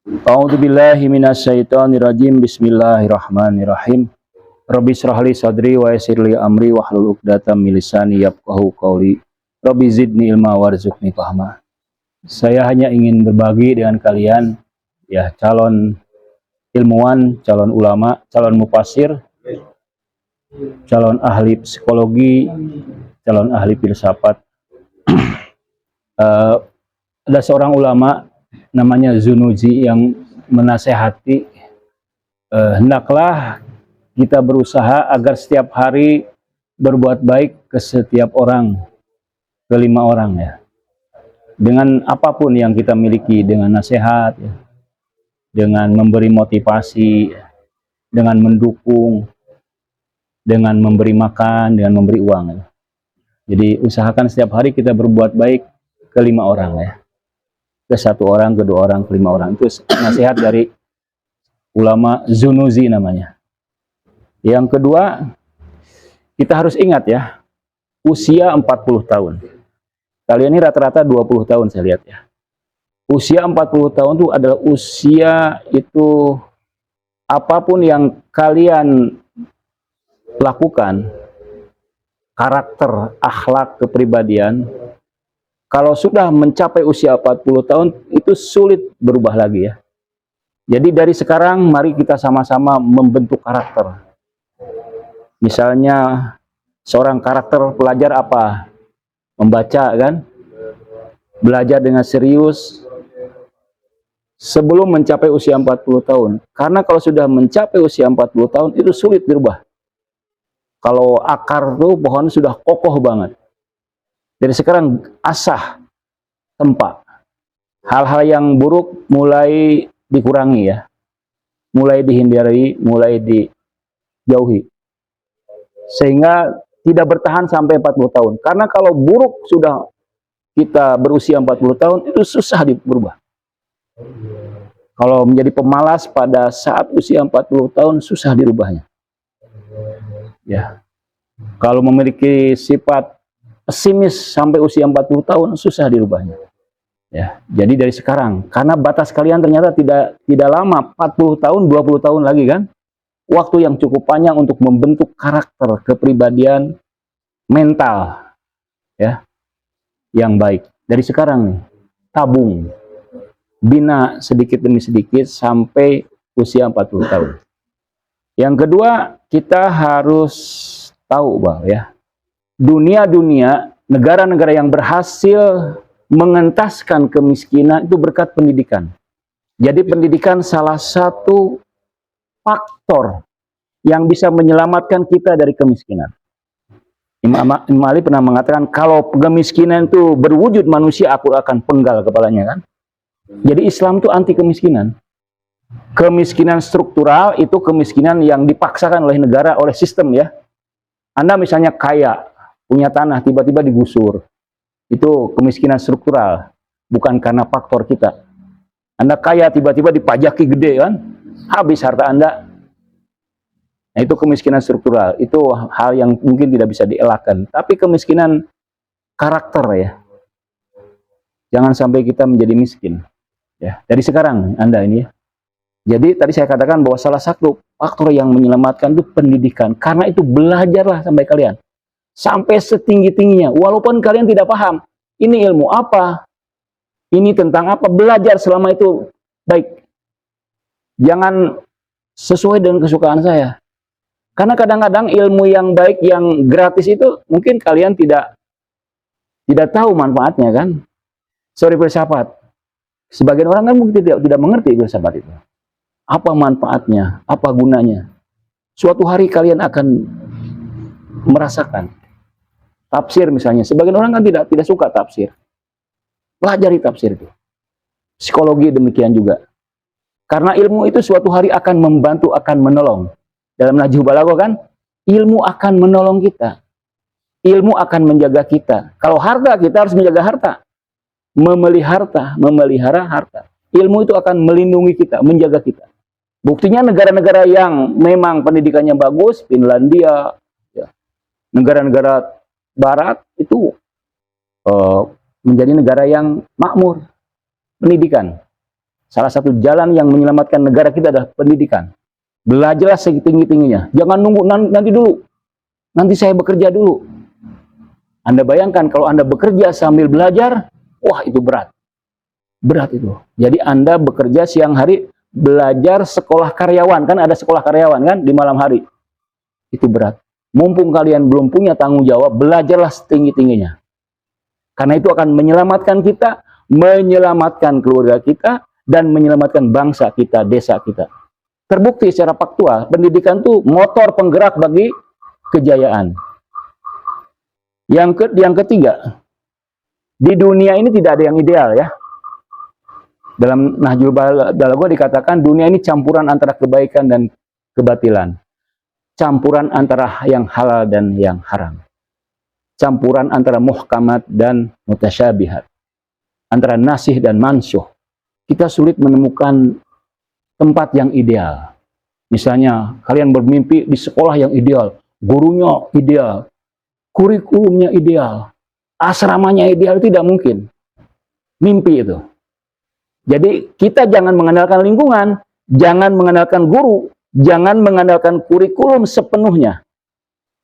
A'udzubillahi minasyaitonirrajim. Bismillahirrahmanirrahim. Rabbi shrah li sadri wa yassir li amri wahlul 'uqdatam min lisani yafqahu qawli. Rabbi zidni ilma warzuqni fahma. Saya hanya ingin berbagi dengan kalian, ya, calon ilmuwan, calon ulama, calon mufasir, calon ahli psikologi, calon ahli filsafat. Ada seorang ulama namanya Zunuji yang menasehati, hendaklah kita berusaha agar setiap hari berbuat baik ke setiap orang, ke 5 orang, ya. Dengan apapun yang kita miliki, dengan nasihat, ya, dengan memberi motivasi, dengan mendukung, dengan memberi makan, dengan memberi uang, ya. Jadi usahakan setiap hari kita berbuat baik ke 5 orang, ya. Ke 1 orang, ke 2 orang, ke 5 orang. Itu nasihat dari ulama Zunuzi namanya. Yang kedua, kita harus ingat, ya, usia 40 tahun. Kalian ini rata-rata 20 tahun saya lihat, ya. Usia 40 tahun itu adalah usia itu apapun yang kalian lakukan, karakter, akhlak, kepribadian, kalau sudah mencapai usia 40 tahun, itu sulit berubah lagi, ya. Jadi dari sekarang, mari kita sama-sama membentuk karakter. Misalnya, seorang karakter pelajar apa? Membaca, kan? Belajar dengan serius sebelum mencapai usia 40 tahun. Karena kalau sudah mencapai usia 40 tahun, itu sulit berubah. Kalau akar tuh pohon sudah kokoh banget. Dari sekarang asah, tempa. Hal-hal yang buruk mulai dikurangi, ya. Mulai dihindari, mulai dijauhi. Sehingga tidak bertahan sampai 40 tahun. Karena kalau buruk sudah kita berusia 40 tahun, itu susah berubah. Kalau menjadi pemalas pada saat usia 40 tahun, susah dirubahnya. Ya. Kalau memiliki sifat pesimis sampai usia 40 tahun, susah dirubahnya. Ya, jadi dari sekarang, karena batas kalian ternyata tidak lama, 40 tahun, 20 tahun lagi, kan? Waktu yang cukup panjang untuk membentuk karakter, kepribadian, mental, ya, yang baik. Dari sekarang nih, tabung, bina sedikit demi sedikit sampai usia 40 tahun. Yang kedua, kita harus tahu bahwa, ya, dunia-dunia, negara-negara yang berhasil mengentaskan kemiskinan itu berkat pendidikan. Jadi pendidikan salah satu faktor yang bisa menyelamatkan kita dari kemiskinan. Imam Ali pernah mengatakan, kalau kemiskinan itu berwujud manusia, aku akan penggal kepalanya, kan? Jadi Islam itu anti kemiskinan. Kemiskinan struktural itu kemiskinan yang dipaksakan oleh negara, oleh sistem, ya. Anda misalnya kaya, punya tanah, tiba-tiba digusur. Itu kemiskinan struktural, bukan karena faktor kita. Anda kaya, tiba-tiba dipajaki gede, kan? Habis harta Anda. Nah, itu kemiskinan struktural. Itu hal yang mungkin tidak bisa dielakkan. Tapi kemiskinan karakter, ya. Jangan sampai kita menjadi miskin. Ya, dari sekarang Anda ini, ya. Jadi tadi saya katakan bahwa salah satu faktor yang menyelamatkan itu pendidikan. Karena itu belajarlah sampai kalian. Sampai setinggi-tingginya. Walaupun kalian tidak paham. Ini ilmu apa? Ini tentang apa? Belajar selama itu baik. Jangan sesuai dengan kesukaan saya. Karena kadang-kadang ilmu yang baik, yang gratis itu mungkin kalian tidak tahu manfaatnya, kan? Sorry, filsafat. Sebagian orang kan mungkin tidak mengerti filsafat itu. Apa manfaatnya? Apa gunanya? Suatu hari kalian akan merasakan. Tafsir misalnya. Sebagian orang kan tidak suka tafsir. Pelajari tafsir itu. Psikologi demikian juga. Karena ilmu itu suatu hari akan membantu, akan menolong. Dalam Nahjul Balaghah, kan, ilmu akan menolong kita. Ilmu akan menjaga kita. Kalau harta, kita harus menjaga harta. Memelihara harta. Ilmu itu akan melindungi kita, menjaga kita. Buktinya negara-negara yang memang pendidikannya bagus, Finlandia, ya, negara-negara Barat, itu menjadi negara yang makmur pendidikan. Salah satu jalan yang menyelamatkan negara kita adalah pendidikan. Belajarlah setinggi-tingginya. Jangan nunggu nanti dulu. Nanti saya bekerja dulu. Anda bayangkan kalau Anda bekerja sambil belajar, wah itu berat. Berat itu. Jadi Anda bekerja siang hari, belajar sekolah karyawan. Kan ada sekolah karyawan kan di malam hari. Itu berat. Mumpung kalian belum punya tanggung jawab, belajarlah setinggi-tingginya. Karena itu akan menyelamatkan kita, menyelamatkan keluarga kita, dan menyelamatkan bangsa kita, desa kita. Terbukti secara faktual, pendidikan itu motor penggerak bagi kejayaan. Yang ketiga, di dunia ini tidak ada yang ideal ya. Dalam Nahjul Balagha dikatakan dunia ini campuran antara kebaikan dan kebatilan. Campuran antara yang halal dan yang haram. Campuran antara muhkamat dan mutasyabihat. Antara nasih dan mansyuh. Kita sulit menemukan tempat yang ideal. Misalnya, kalian bermimpi di sekolah yang ideal. Gurunya ideal. Kurikulumnya ideal. Asramanya ideal, tidak mungkin. Mimpi itu. Jadi, kita jangan mengandalkan lingkungan. Jangan mengandalkan guru. Jangan mengandalkan kurikulum sepenuhnya.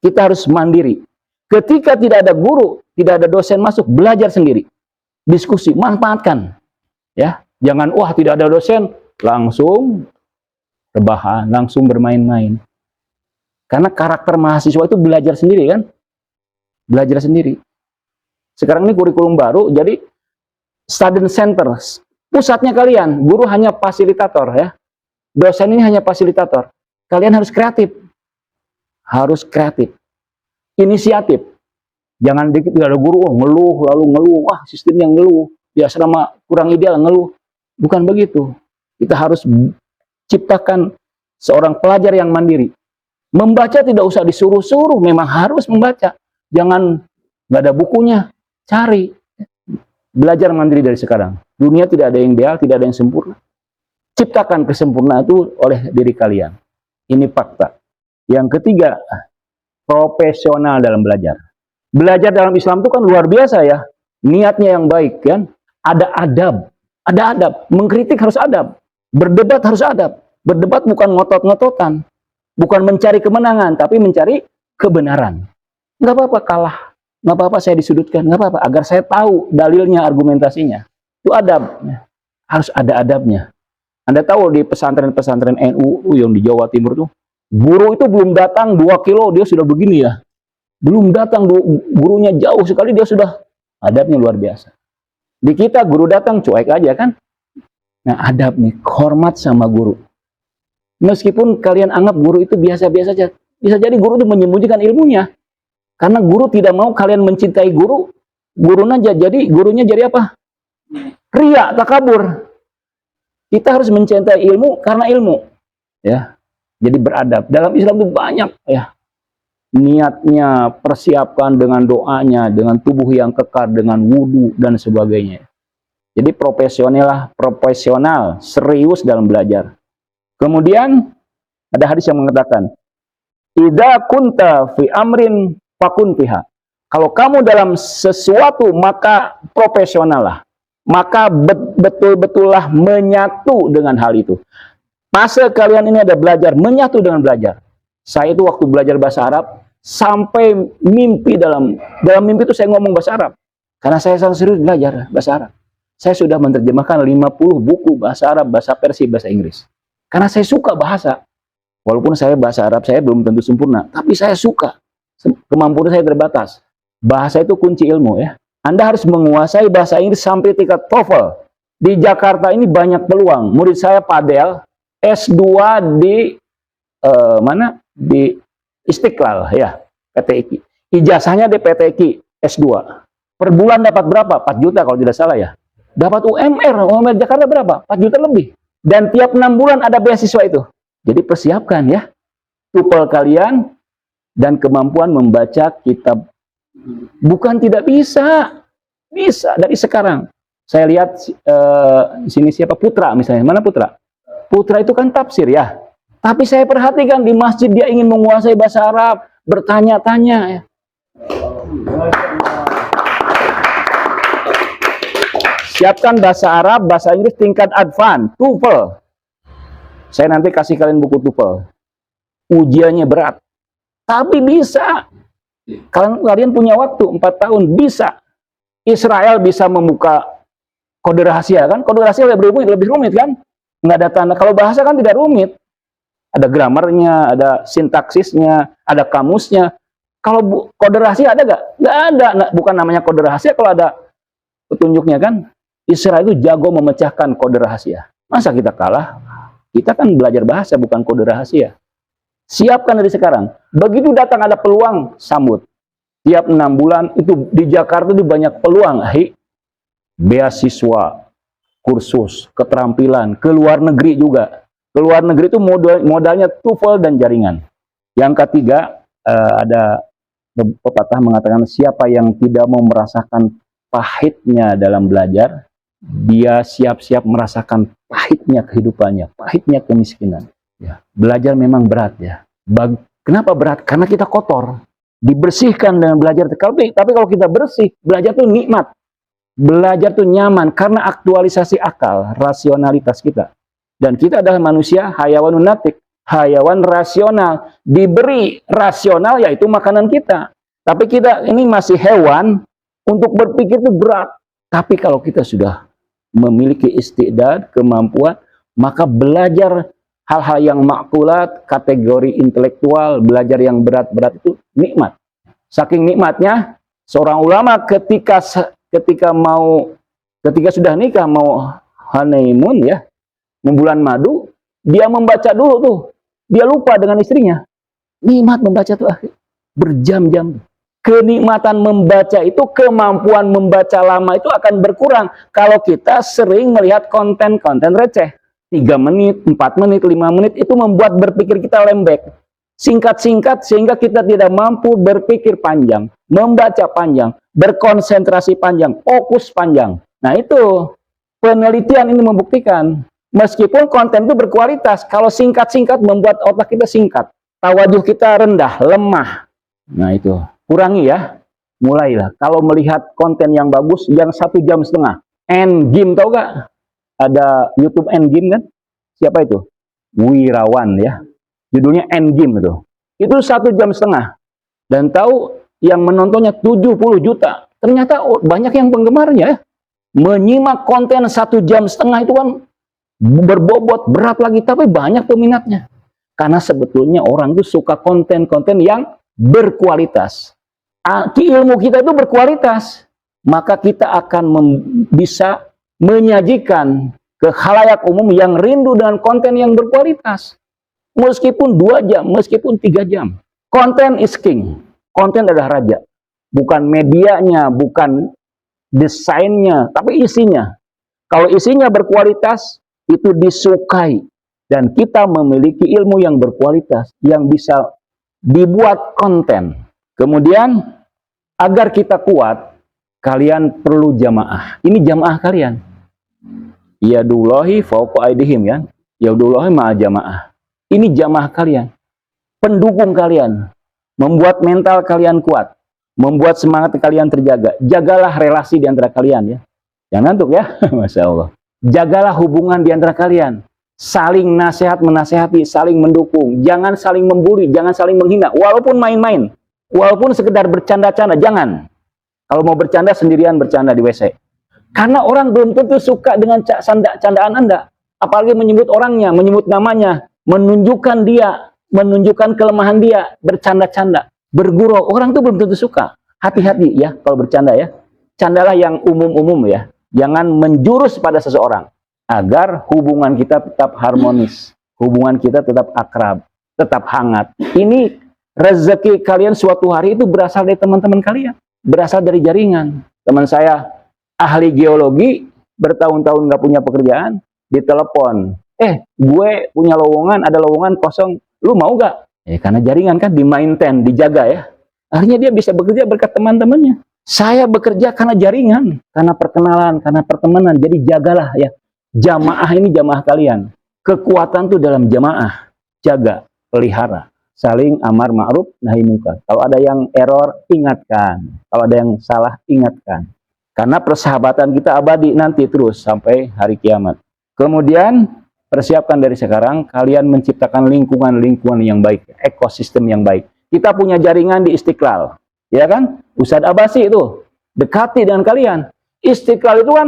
Kita harus mandiri. Ketika tidak ada guru, tidak ada dosen masuk, belajar sendiri. Diskusi, manfaatkan. Ya, jangan wah tidak ada dosen, langsung rebahan, langsung bermain-main. Karena karakter mahasiswa itu belajar sendiri kan? Belajar sendiri. Sekarang ini kurikulum baru, jadi student center, pusatnya kalian, guru hanya fasilitator ya. Dosen ini hanya fasilitator. Kalian harus kreatif. Harus kreatif. Inisiatif. Jangan dikit ada guru ngeluh, lalu ngeluh, wah sistemnya ngeluh, ya selama kurang ideal ngeluh. Bukan begitu. Kita harus ciptakan seorang pelajar yang mandiri. Membaca tidak usah disuruh-suruh, memang harus membaca. Jangan nggak ada bukunya, cari. Belajar mandiri dari sekarang. Dunia tidak ada yang ideal, tidak ada yang sempurna. Ciptakan kesempurnaan itu oleh diri kalian. Ini fakta. Yang ketiga, profesional dalam belajar. Belajar dalam Islam itu kan luar biasa ya. Niatnya yang baik kan. Ada adab. Ada adab. Mengkritik harus adab. Berdebat harus adab. Berdebat bukan ngotot-ngototan. Bukan mencari kemenangan, tapi mencari kebenaran. Nggak apa-apa kalah. Nggak apa-apa saya disudutkan. Nggak apa-apa. Agar saya tahu dalilnya, argumentasinya. Itu adab. Harus ada adabnya. Anda tahu di pesantren-pesantren NU yang di Jawa Timur tuh, guru itu belum datang 2 kilo, dia sudah begini ya. Belum datang, gurunya jauh sekali, dia sudah adabnya luar biasa. Di kita, guru datang, cuek aja kan. Nah, adab nih, hormat sama guru. Meskipun kalian anggap guru itu biasa-biasa saja, bisa jadi guru itu menyembunyikan ilmunya. Karena guru tidak mau kalian mencintai guru, gurunya jadi apa? Ria, takabur. Kita harus mencintai ilmu karena ilmu. Ya. Jadi beradab. Dalam Islam itu banyak ya. Niatnya, persiapkan dengan doanya, dengan tubuh yang kekar, dengan wudhu dan sebagainya. Jadi profesional, serius dalam belajar. Kemudian ada hadis yang mengatakan, "Idza kunta fi amrin fakun fiha." Kalau kamu dalam sesuatu maka profesional lah. Maka betul-betullah menyatu dengan hal itu. Masa kalian ini ada belajar, menyatu dengan belajar. Saya itu waktu belajar bahasa Arab, sampai mimpi dalam mimpi itu saya ngomong bahasa Arab. Karena saya sangat serius belajar bahasa Arab. Saya sudah menerjemahkan 50 buku bahasa Arab, bahasa Persia, bahasa Inggris. Karena saya suka bahasa. Walaupun saya bahasa Arab saya belum tentu sempurna, tapi saya suka. Kemampuan saya terbatas. Bahasa itu kunci ilmu ya. Anda harus menguasai bahasa Inggris sampai tingkat TOEFL. Di Jakarta ini banyak peluang. Murid saya Padel, S2 di mana? Di Istiqlal ya, PTIQ. Ijazahnya di PTIQ S2. Per bulan dapat berapa? 4 juta kalau tidak salah ya. Dapat UMR Jakarta berapa? 4 juta lebih. Dan tiap 6 bulan ada beasiswa itu. Jadi persiapkan ya. TOEFL kalian dan kemampuan membaca kitab. Bukan tidak bisa. Bisa dari sekarang. Saya lihat di sini siapa Putra misalnya. Mana Putra? Putra itu kan tafsir ya. Tapi saya perhatikan di masjid dia ingin menguasai bahasa Arab, bertanya-tanya ya. Siapkan bahasa Arab, bahasa Inggris tingkat advance, TOEFL. Saya nanti kasih kalian buku TOEFL. Ujiannya berat, tapi bisa. Kalian punya waktu 4 tahun, bisa. Israel bisa membuka kode rahasia, kan? Kode rahasia lebih rumit, kan? Nggak ada tanda. Kalau bahasa kan tidak rumit. Ada gramarnya, ada sintaksisnya, ada kamusnya. Kalau kode rahasia ada nggak? Nggak ada. Nah, bukan namanya kode rahasia kalau ada petunjuknya, kan? Israel itu jago memecahkan kode rahasia. Masa kita kalah? Kita kan belajar bahasa, bukan kode rahasia. Siapkan dari sekarang. Begitu datang ada peluang, sambut. Tiap 6 bulan itu di Jakarta itu banyak peluang. Beasiswa, kursus, keterampilan, ke luar negeri juga. Ke luar negeri itu modalnya TOEFL dan jaringan. Yang ketiga, ada pepatah mengatakan siapa yang tidak mau merasakan pahitnya dalam belajar, dia siap-siap merasakan pahitnya kehidupannya, pahitnya kemiskinan. Ya, belajar memang berat ya. Kenapa berat? Karena kita kotor. Dibersihkan dengan belajar. Tapi kalau kita bersih, belajar tuh nikmat. Belajar tuh nyaman karena aktualisasi akal, rasionalitas kita. Dan kita adalah manusia hayawanun natik, hayawan rasional. Diberi rasional yaitu makanan kita. Tapi kita ini masih hewan, untuk berpikir itu berat. Tapi kalau kita sudah memiliki istiqdad, kemampuan, maka belajar hal-hal yang makulat, kategori intelektual, belajar yang berat-berat itu nikmat. Saking nikmatnya, seorang ulama ketika sudah nikah, mau honeymoon ya, membulan madu, dia membaca dulu tuh. Dia lupa dengan istrinya. Nikmat membaca tuh berjam-jam. Kenikmatan membaca itu, kemampuan membaca lama itu akan berkurang kalau kita sering melihat konten-konten receh. 3 menit, 4 menit, 5 menit, itu membuat berpikir kita lembek. Singkat-singkat sehingga kita tidak mampu berpikir panjang, membaca panjang, berkonsentrasi panjang, fokus panjang. Nah itu, penelitian ini membuktikan. Meskipun konten itu berkualitas, kalau singkat-singkat membuat otak kita singkat. Tawajuh kita rendah, lemah. Nah itu, kurangi ya. Mulailah, kalau melihat konten yang bagus, yang 1,5 jam. Endgame, tau gak? Ada YouTube Endgame kan? Siapa itu? Wirawan ya. Judulnya Endgame itu. Itu 1,5 jam. Dan tahu yang menontonnya 70 juta. Ternyata banyak yang penggemarnya ya. Menyimak konten 1,5 jam itu kan berbobot, berat lagi. Tapi banyak peminatnya. Karena sebetulnya orang itu suka konten-konten yang berkualitas. Ilmu kita itu berkualitas. Maka kita akan bisa menyajikan ke khalayak umum yang rindu dengan konten yang berkualitas. Meskipun 2 jam, meskipun 3 jam. Konten is king. Konten adalah raja. Bukan medianya, bukan desainnya, tapi isinya. Kalau isinya berkualitas, itu disukai. Dan kita memiliki ilmu yang berkualitas, yang bisa dibuat konten. Kemudian, agar kita kuat, kalian perlu jamaah. Ini jamaah kalian. Yadullahi fauqa aydihim ya. Yadullahi ma'a jamaah. Ini jamaah kalian. Pendukung kalian. Membuat mental kalian kuat. Membuat semangat kalian terjaga. Jagalah relasi di antara kalian ya. Jangan ngantuk ya. Masya Allah. Jagalah hubungan di antara kalian. Saling nasihat menasehati, saling mendukung. Jangan saling membuli, jangan saling menghina. Walaupun main-main. Walaupun sekedar bercanda-canda, jangan. Kalau mau bercanda, sendirian bercanda di WC. Karena orang belum tentu suka dengan candaan Anda. Apalagi menyebut orangnya, menyebut namanya, menunjukkan dia, menunjukkan kelemahan dia, bercanda-canda, bergurau. Orang itu belum tentu suka. Hati-hati ya kalau bercanda ya. Candalah yang umum-umum ya. Jangan menjurus pada seseorang. Agar hubungan kita tetap harmonis. Hubungan kita tetap akrab, tetap hangat. Ini rezeki kalian suatu hari itu berasal dari teman-teman kalian. Berasal dari jaringan. Teman saya ahli geologi, bertahun-tahun nggak punya pekerjaan, ditelepon, gue punya lowongan, ada lowongan kosong, lu mau gak? Karena jaringan kan di-maintain, dijaga ya. Akhirnya dia bisa bekerja berkat teman-temannya. Saya bekerja karena jaringan, karena perkenalan, karena pertemanan. Jadi jagalah ya. Jamaah ini jamaah kalian. Kekuatan tuh dalam jamaah. Jaga, pelihara. Saling amar ma'ruf nahi munkar. Kalau ada yang error, ingatkan. Kalau ada yang salah, ingatkan. Karena persahabatan kita abadi nanti terus sampai hari kiamat. Kemudian persiapkan dari sekarang, kalian menciptakan lingkungan yang baik, ekosistem yang baik. Kita punya jaringan di Istiqlal, ya kan? Ustadz Abbasi itu dekati dengan kalian. Istiqlal itu kan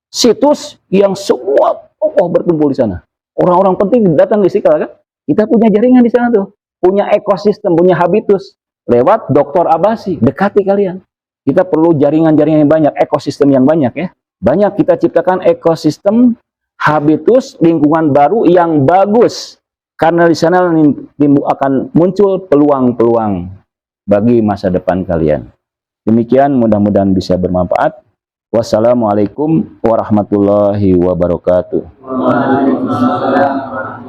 situs yang semua tokoh berkumpul di sana. Orang-orang penting datang di Istiqlal kan? Kita punya jaringan di sana tuh, punya ekosistem, punya habitus lewat Dr. Abbasi. Dekati kalian. Kita perlu jaringan-jaringan yang banyak, ekosistem yang banyak ya. Banyak kita ciptakan ekosistem, habitus, lingkungan baru yang bagus. Karena di sana akan muncul peluang-peluang bagi masa depan kalian. Demikian, mudah-mudahan bisa bermanfaat. Wassalamualaikum warahmatullahi wabarakatuh. Waalaikumsalam.